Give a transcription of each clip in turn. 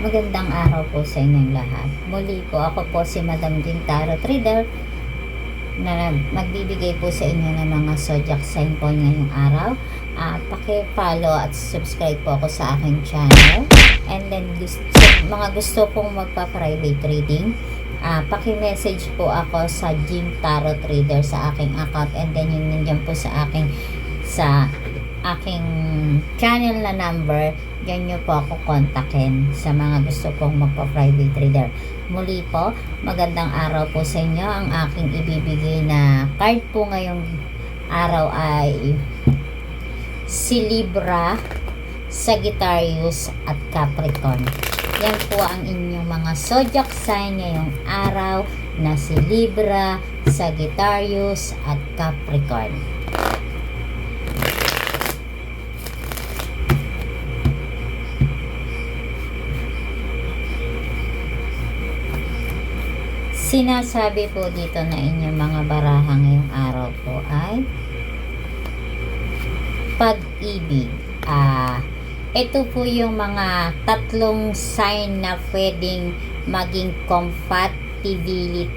Magandang araw po sa inyong lahat. Muli po, ako po si Madam Jing Tarot Reader na magbibigay po sa inyo ng mga zodiac sign po ngayong araw. Paki-follow at subscribe po ako sa aking channel. And then, mga gusto pong magpa-private reading, paki-message po ako sa Jing Tarot Reader sa aking account. And then, yung nandiyan po sa aking channel na number, dyan nyo po ako kontakin sa mga gusto pong magpa-private reader. Muli po, magandang araw po sa inyo. Ang aking ibibigay na card po ngayong araw ay si Libra, Sagittarius at Capricorn. Yan po ang inyong mga zodiac sign ngayong araw na si Libra, Sagittarius at Capricorn. Sinasabi po dito na inyong mga baraha ngayong araw po ay pag-ibig. Ito po yung mga tatlong sign na pwedeng maging compatible.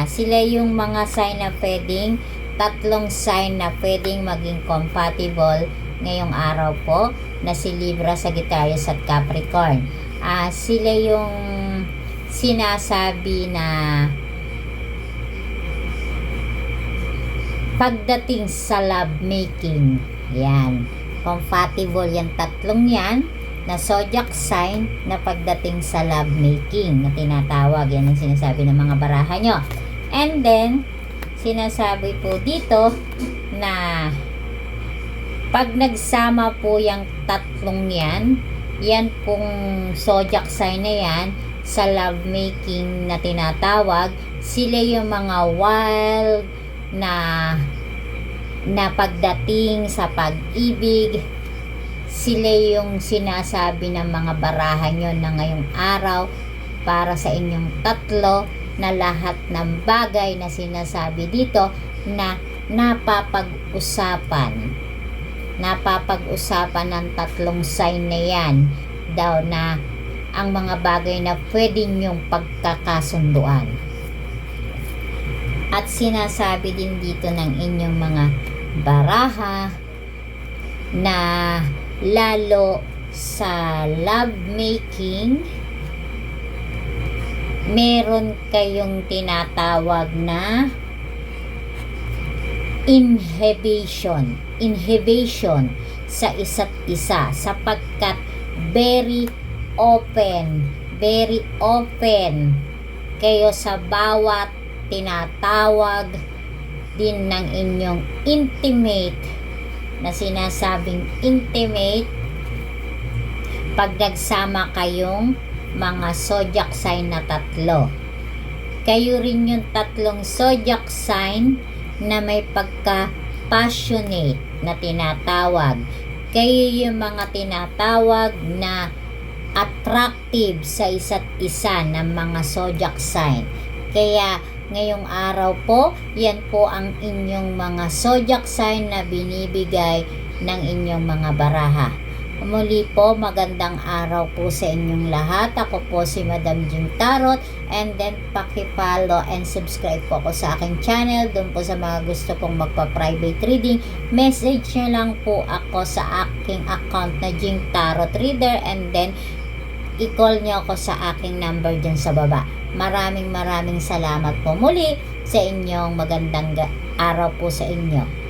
Sila yung mga sign na pwedeng, tatlong sign na pwedeng maging compatible ngayong araw po na si Libra, Sagittarius at Capricorn. Sila yung sinasabi na pagdating sa love making, yan, compatible yan, tatlong yan na zodiac sign na pagdating sa love making na tinatawag, yan ang sinasabi ng mga baraha nyo. And then sinasabi po dito na pag nagsama po yung tatlong yan pong zodiac sign na yan sa love making na tinatawag, sila yung mga wild na pagdating sa pag-ibig. Sila yung sinasabi ng mga baraha nyo na ngayong araw para sa inyong tatlo, na lahat ng bagay na sinasabi dito na napapag-usapan ng tatlong sign na yan daw, na ang mga bagay na pwede nyong pagkakasunduan. At sinasabi din dito ng inyong mga baraha na lalo sa love making, meron kayong tinatawag na inhibition sa isa't isa, sapagkat very open kayo sa bawat tinatawag din ng inyong intimate, na sinasabing intimate pag nagsama kayong mga zodiac sign na tatlo. Kayo rin yung tatlong zodiac sign na may pagka-passionate na tinatawag. Kayo yung mga tinatawag na attractive sa isa't isa ng mga zodiac sign. Kaya ngayong araw po, yan po ang inyong mga zodiac sign na binibigay ng inyong mga baraha. Muli po, magandang araw po sa inyong lahat. Ako po si Madam Jing Tarot, and then paki-follow and subscribe po ako sa aking channel. Doon po sa mga gusto pong magpa-private reading, message nyo lang po ako sa aking account na Jing Tarot Reader, and then i-call nyo ako sa aking number dyan sa baba. Maraming salamat po muli sa inyong magandang araw po sa inyo.